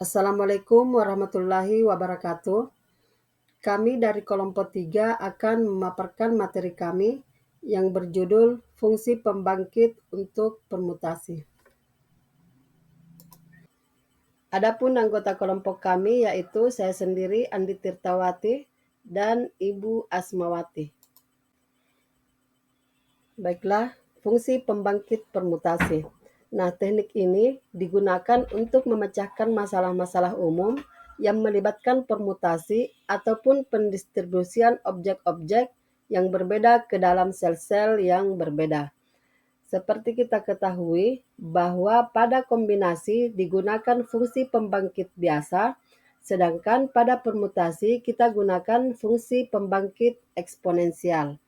Assalamualaikum warahmatullahi wabarakatuh. Kami dari kelompok 3 akan memaparkan materi kami yang berjudul Fungsi Pembangkit untuk Permutasi. Adapun anggota kelompok kami yaitu saya sendiri Andi Tirtawati dan Ibu Asmawati. Baiklah, fungsi pembangkit permutasi. Nah, teknik ini digunakan untuk memecahkan masalah-masalah umum yang melibatkan permutasi ataupun pendistribusian objek-objek yang berbeda ke dalam sel-sel yang berbeda. Seperti kita ketahui bahwa pada kombinasi digunakan fungsi pembangkit biasa, sedangkan pada permutasi kita gunakan fungsi pembangkit eksponensial.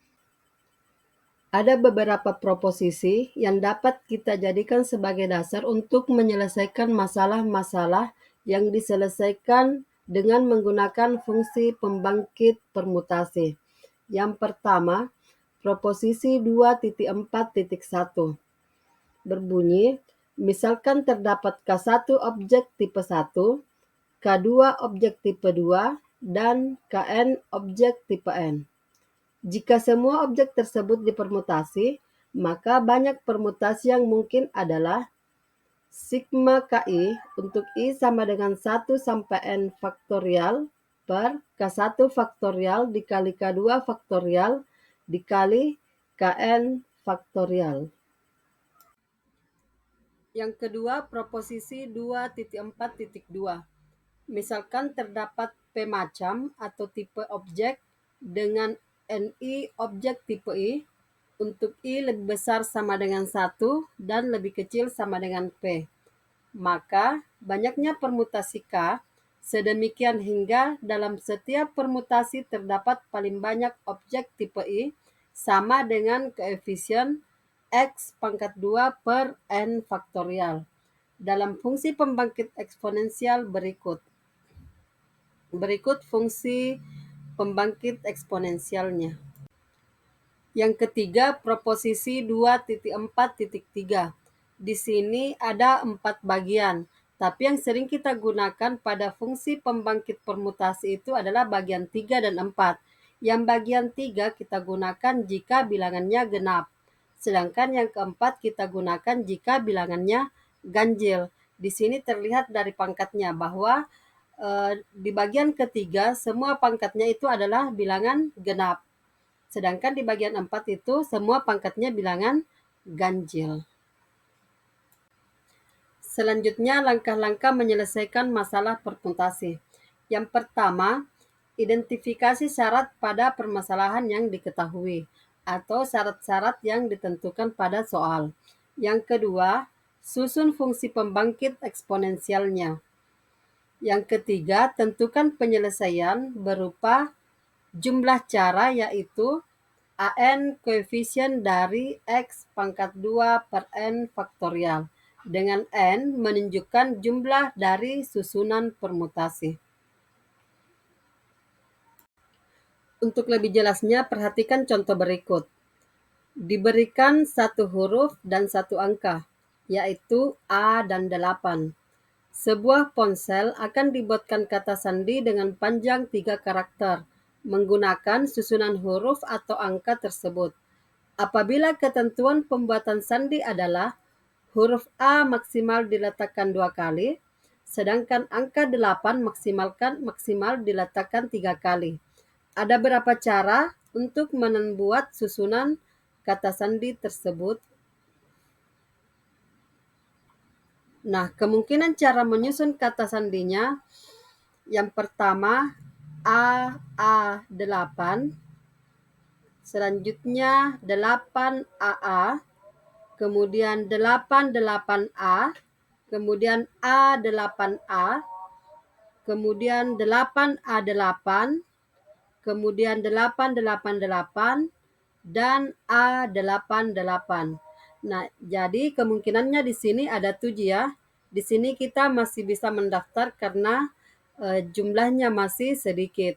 Ada beberapa proposisi yang dapat kita jadikan sebagai dasar untuk menyelesaikan masalah-masalah yang diselesaikan dengan menggunakan fungsi pembangkit permutasi. Yang pertama, proposisi 2.4.1 berbunyi, misalkan terdapat K1 objek tipe 1, K2 objek tipe 2, dan Kn objek tipe N. Jika semua objek tersebut dipermutasi, maka banyak permutasi yang mungkin adalah sigma KI untuk I sama dengan 1 sampai N faktorial per K1 faktorial dikali K2 faktorial dikali Kn faktorial. Yang kedua, proposisi 2.4.2. Misalkan terdapat P macam atau tipe objek dengan NI objek tipe I, untuk I lebih besar sama dengan 1 dan lebih kecil sama dengan P. Maka banyaknya permutasi K sedemikian hingga dalam setiap permutasi terdapat paling banyak objek tipe I sama dengan koefisien X pangkat 2 per N faktorial dalam fungsi pembangkit eksponensial berikut. Berikut fungsi pembangkit eksponensialnya. Yang ketiga, proposisi 2.4.3. Di sini ada 4 bagian, tapi yang sering kita gunakan pada fungsi pembangkit permutasi itu adalah bagian 3 dan 4. Yang bagian 3 kita gunakan jika bilangannya genap, sedangkan yang keempat kita gunakan jika bilangannya ganjil. Di sini terlihat dari pangkatnya bahwa di bagian ketiga semua pangkatnya itu adalah bilangan genap. Sedangkan di bagian 4 itu semua pangkatnya bilangan ganjil. Selanjutnya langkah-langkah menyelesaikan masalah permutasi. Yang pertama, identifikasi syarat pada permasalahan yang diketahui atau syarat-syarat yang ditentukan pada soal. Yang kedua, susun fungsi pembangkit eksponensialnya. Yang ketiga, tentukan penyelesaian berupa jumlah cara yaitu AN koefisien dari X pangkat 2 per N faktorial, dengan N menunjukkan jumlah dari susunan permutasi. Untuk lebih jelasnya, perhatikan contoh berikut. Diberikan satu huruf dan satu angka, yaitu A dan 8. Sebuah ponsel akan dibuatkan kata sandi dengan panjang 3 karakter, menggunakan susunan huruf atau angka tersebut. Apabila ketentuan pembuatan sandi adalah huruf A maksimal diletakkan 2 kali, sedangkan angka 8 maksimal diletakkan 3 kali. Ada berapa cara untuk membuat susunan kata sandi tersebut? Nah, kemungkinan cara menyusun kata sandinya, yang pertama AA8, selanjutnya 8AA, kemudian 88A, kemudian A8A, kemudian 8A8, kemudian 888, dan A88. Nah, jadi kemungkinannya di sini ada 7 ya. Di sini kita masih bisa mendaftar karena jumlahnya masih sedikit.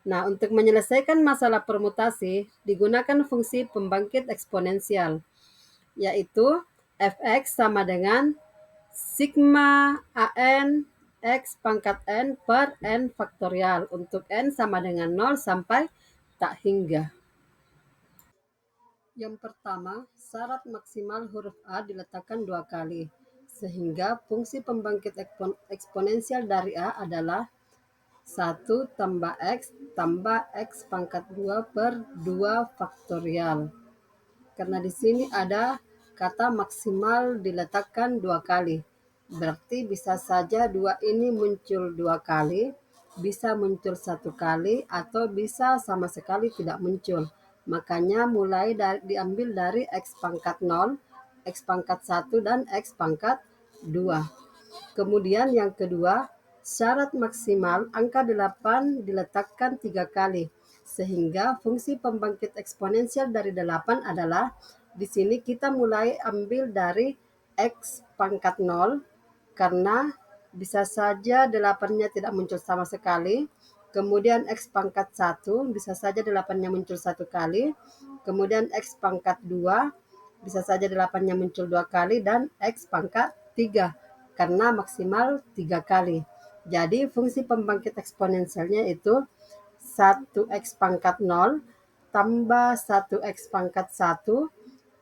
Nah, untuk menyelesaikan masalah permutasi digunakan fungsi pembangkit eksponensial, yaitu fx sama dengan sigma an X pangkat N per N faktorial untuk N sama dengan 0 sampai tak hingga. Yang pertama, syarat maksimal huruf A diletakkan 2 kali, sehingga fungsi pembangkit eksponensial dari A adalah 1 tambah X pangkat 2 per 2 faktorial. Karena di sini ada kata maksimal diletakkan 2 kali. Berarti bisa saja 2 ini muncul 2 kali, bisa muncul 1 kali, atau bisa sama sekali tidak muncul. Makanya diambil dari X pangkat 0, X pangkat 1, dan X pangkat 2. Kemudian yang kedua, syarat maksimal angka 8 diletakkan 3 kali, sehingga fungsi pembangkit eksponensial dari 8 adalah, di sini kita mulai ambil dari X pangkat 0, karena bisa saja 8-nya tidak muncul sama sekali. Kemudian X pangkat 1, bisa saja 8-nya muncul 1 kali. Kemudian X pangkat 2, bisa saja 8-nya muncul 2 kali. Dan X pangkat 3, karena maksimal 3 kali. Jadi fungsi pembangkit eksponensialnya itu 1X pangkat 0 tambah 1X pangkat 1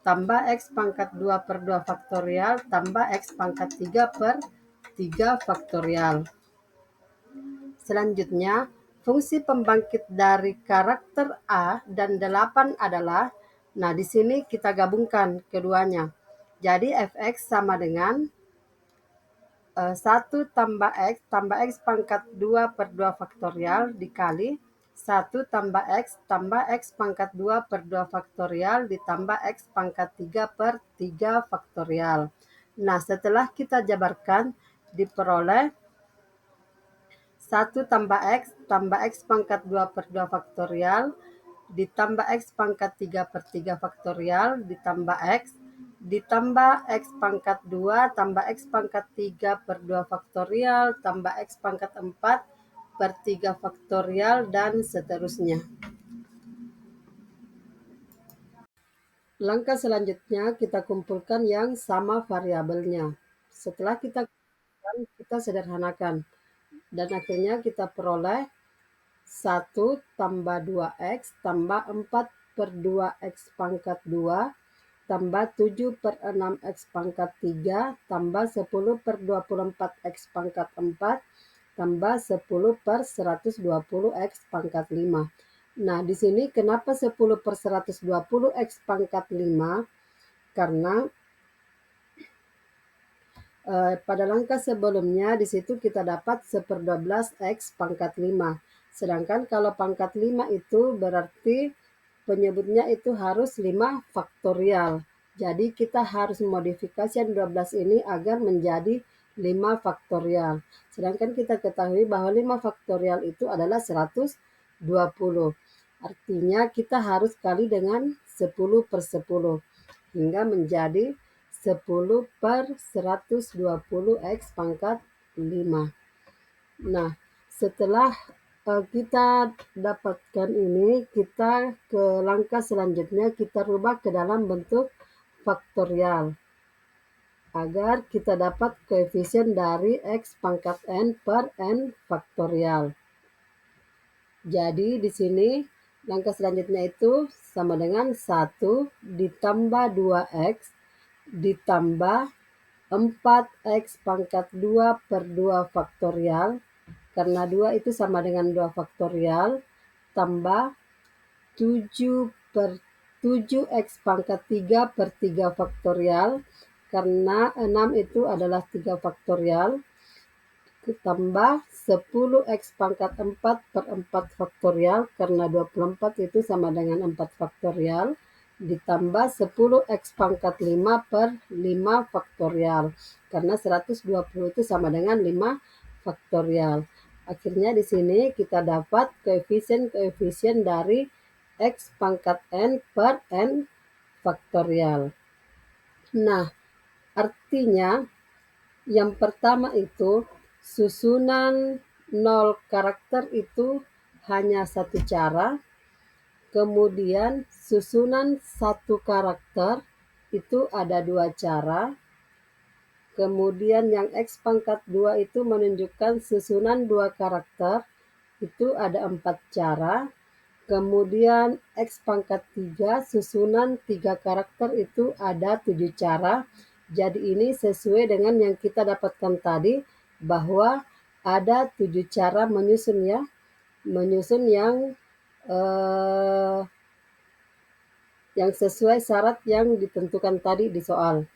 tambah X pangkat 2 per 2 faktorial tambah X pangkat 3 per 3 faktorial. Selanjutnya, fungsi pembangkit dari karakter A dan 8 adalah, nah di sini kita gabungkan keduanya. Jadi fx sama dengan 1 tambah X pangkat 2 per 2 faktorial dikali 1 tambah X pangkat 2 per 2 faktorial ditambah X pangkat 3 per 3 faktorial. Nah, setelah kita jabarkan, diperoleh 1 tambah X pangkat 2 per 2 faktorial ditambah X pangkat 3 per 3 faktorial ditambah X pangkat 2 tambah X pangkat 3 per 2 faktorial tambah X pangkat 4 per 3 faktorial dan seterusnya. Langkah selanjutnya kita kumpulkan yang sama variabelnya. Setelah kita kumpulkan, kita sederhanakan. Dan akhirnya kita peroleh 1 tambah 2X tambah 4 per 2X pangkat 2 tambah 7 per 6X pangkat 3 tambah 10 per 24X pangkat 4 tambah 10 per 120X pangkat 5. Nah, di sini kenapa 10 per 120X pangkat 5? Karena pada langkah sebelumnya di situ kita dapat 1/12 X pangkat 5. Sedangkan kalau pangkat 5 itu berarti penyebutnya itu harus 5 faktorial. Jadi kita harus memodifikasi yang 12 ini agar menjadi 5 faktorial. Sedangkan kita ketahui bahwa 5 faktorial itu adalah 120. Artinya kita harus kali dengan 10 per 10 hingga menjadi 10 per 120 X pangkat 5. Nah, setelah kita dapatkan ini, kita ke langkah selanjutnya, kita rubah ke dalam bentuk faktorial agar kita dapat koefisien dari X pangkat N per N faktorial. Jadi di sini langkah selanjutnya itu sama dengan 1 ditambah 2X ditambah 4X pangkat 2 per 2 faktorial, karena 2 itu sama dengan 2 faktorial, tambah 7 pangkat 3 per 3 faktorial, karena 6 itu adalah 3 faktorial, tambah 10X pangkat 4 per 4 faktorial, karena 24 itu sama dengan 4 faktorial, ditambah 10X pangkat 5 per 5 faktorial, karena 120 itu sama dengan 5 faktorial. Akhirnya di sini kita dapat koefisien dari X pangkat N per N faktorial. Nah, artinya yang pertama itu susunan 0 karakter itu hanya satu cara. Kemudian susunan 1 karakter itu ada 2 cara. Kemudian yang X pangkat 2 itu menunjukkan susunan 2 karakter, itu ada 4 cara. Kemudian X pangkat 3 susunan 3 karakter itu ada 7 cara. Jadi ini sesuai dengan yang kita dapatkan tadi, bahwa ada 7 cara menyusun ya. Menyusun yang sesuai syarat yang ditentukan tadi di soal.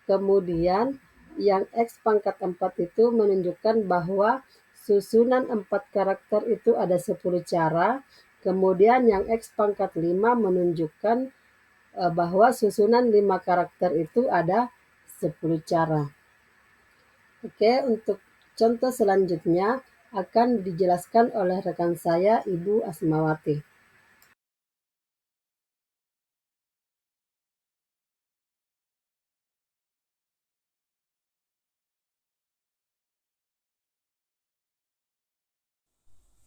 Kemudian yang X pangkat 4 itu menunjukkan bahwa susunan 4 karakter itu ada 10 cara. Kemudian yang X pangkat 5 menunjukkan bahwa susunan 5 karakter itu ada 10 cara. Oke, untuk contoh selanjutnya akan dijelaskan oleh rekan saya, Ibu Asmawati.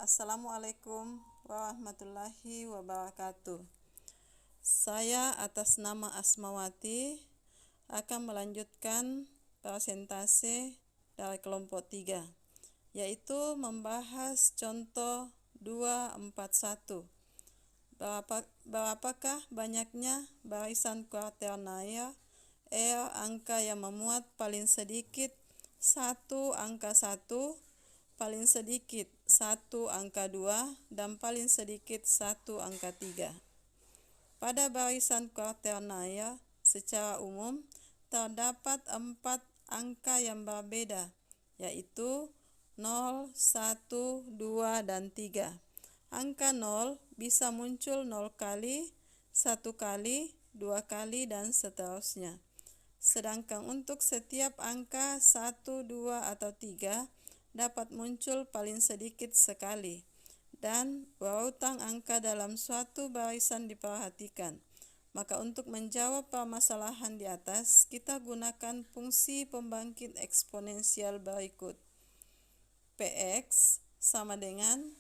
Assalamualaikum warahmatullahi wabarakatuh. Saya atas nama Asmawati akan melanjutkan presentase dari kelompok 3, yaitu membahas contoh 241. Berapakah banyaknya barisan kuaternaya R angka yang memuat paling sedikit 1 angka 1, paling sedikit 1 angka 2, dan paling sedikit 1 angka 3. Pada barisan kuaternaya secara umum terdapat 4 angka yang berbeda, yaitu 0, 1, 2, dan 3. Angka 0 bisa muncul 0 kali, 1 kali, 2 kali, dan seterusnya. Sedangkan untuk setiap angka 1, 2, atau 3 dapat muncul paling sedikit sekali, dan urutan angka dalam suatu barisan diperhatikan. Maka untuk menjawab permasalahan di atas, kita gunakan fungsi pembangkit eksponensial berikut. Px sama dengan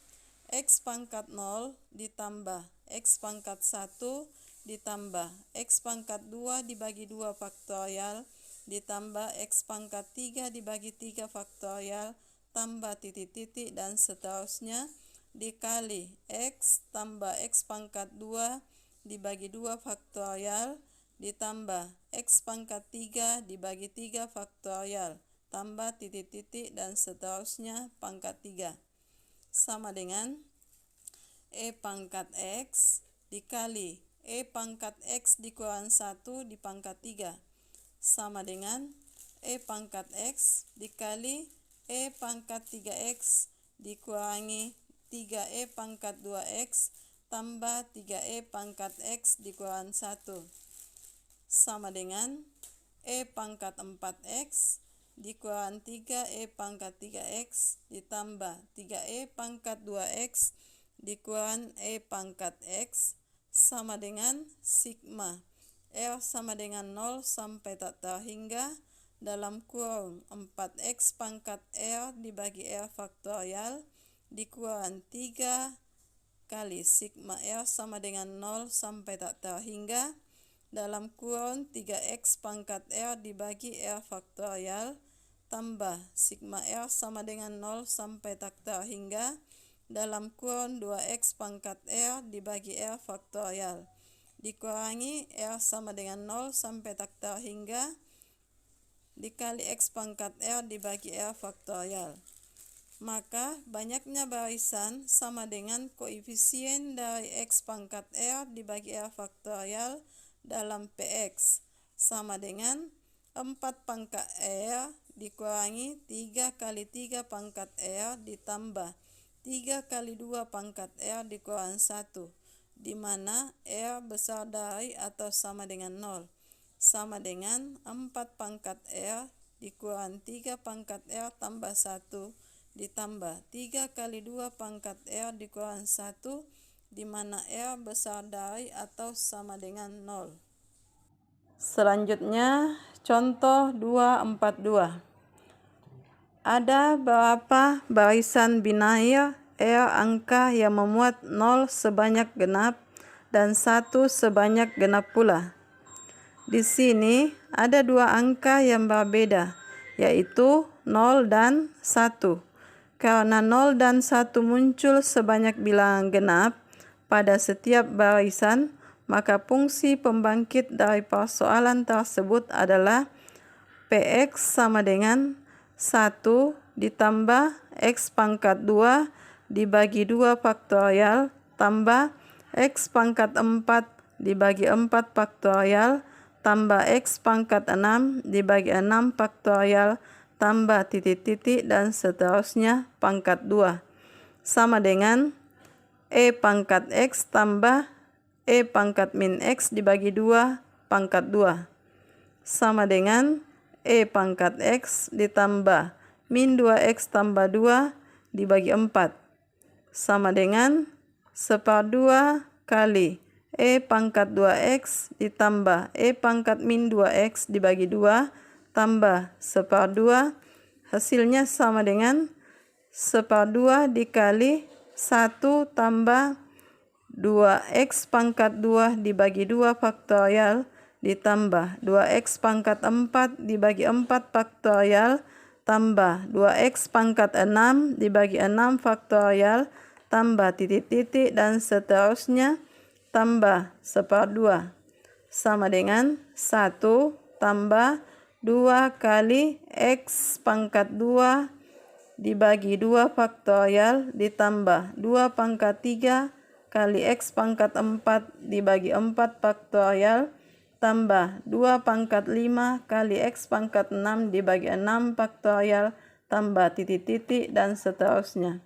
X pangkat 0 ditambah X pangkat 1 ditambah X pangkat 2 dibagi 2 faktorial ditambah X pangkat 3 dibagi 3 faktorial tambah titik-titik dan seterusnya dikali X tambah X pangkat 2 dibagi 2 faktorial ditambah X pangkat 3 dibagi 3 faktorial tambah titik-titik dan seterusnya pangkat 3 sama dengan E pangkat X dikali E pangkat X dikurang 1 di pangkat 3 sama dengan E pangkat X dikali E pangkat 3X dikurangi 3E pangkat 2X tambah 3E pangkat X dikurang 1 sama dengan E pangkat 4X dikurang 3E pangkat 3X ditambah 3E pangkat 2X dikurang E pangkat X sama dengan sigma R sama dengan 0 sampai tak terhingga dalam kurung 4X pangkat R dibagi R faktorial dikurang 3 kali sigma R sama dengan 0 sampai tak terhingga dalam kurung 3X pangkat R dibagi R faktorial tambah sigma R sama dengan 0 sampai tak terhingga dalam kurung 2X pangkat R dibagi R faktorial dikurangi R sama dengan 0 sampai tak terhingga dikali X pangkat R dibagi R faktorial. Maka banyaknya barisan sama dengan koefisien dari X pangkat R dibagi R faktorial dalam Px sama dengan 4 pangkat R dikurangi 3 kali 3 pangkat R ditambah 3 kali 2 pangkat R dikurang 1, di mana R besar dari atau sama dengan 0, sama dengan 4 pangkat R dikurang 3 pangkat R tambah 1 ditambah 3 kali 2 pangkat R dikurang 1, di mana R besar dari atau sama dengan 0. Selanjutnya, contoh 242. Ada berapa barisan binair R angka yang memuat 0 sebanyak genap dan 1 sebanyak genap pula. Di sini ada 2 angka yang berbeda, yaitu 0 dan 1. Karena 0 dan 1 muncul sebanyak bilangan genap pada setiap barisan, maka fungsi pembangkit dari persoalan tersebut adalah Px sama dengan 1 ditambah X pangkat 2 dibagi 2 faktorial tambah X pangkat 4 dibagi 4 faktorial tambah X pangkat 6 dibagi 6 faktorial tambah titik-titik dan seterusnya pangkat 2 sama dengan E pangkat X tambah E pangkat min X dibagi 2 pangkat 2 sama dengan E pangkat X ditambah min 2X tambah 2 dibagi 4 sama dengan 1/2 kali E pangkat 2X ditambah E pangkat min 2X dibagi 2 tambah 1/2, hasilnya sama dengan 1/2 dikali 1 tambah 2X pangkat 2 dibagi 2 faktorial ditambah 2X pangkat 4 dibagi 4 faktorial tambah 2X pangkat 6 dibagi 6 faktorial tambah titik-titik dan seterusnya tambah 1/2 sama dengan 1 tambah 2 kali X pangkat 2 dibagi 2 faktorial ditambah 2 pangkat 3 kali X pangkat 4 dibagi 4 faktorial tambah 2 pangkat 5 kali X pangkat 6 dibagi 6 faktorial tambah titik-titik dan seterusnya.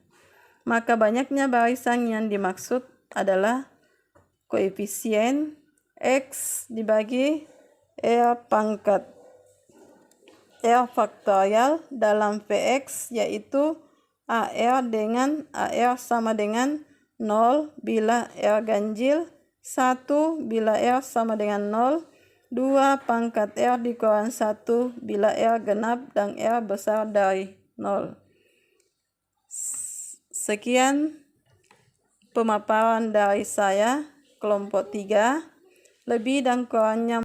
Maka banyaknya barisan yang dimaksud adalah koefisien X dibagi R pangkat R faktorial dalam Vx, yaitu AR dengan AR sama dengan 0 bila R ganjil, 1 bila R sama dengan 0, 2 pangkat R dikurang 1 bila R genap dan R besar dari 0. Sekian pemaparan dari saya, kelompok 3. Lebih dan kurangnya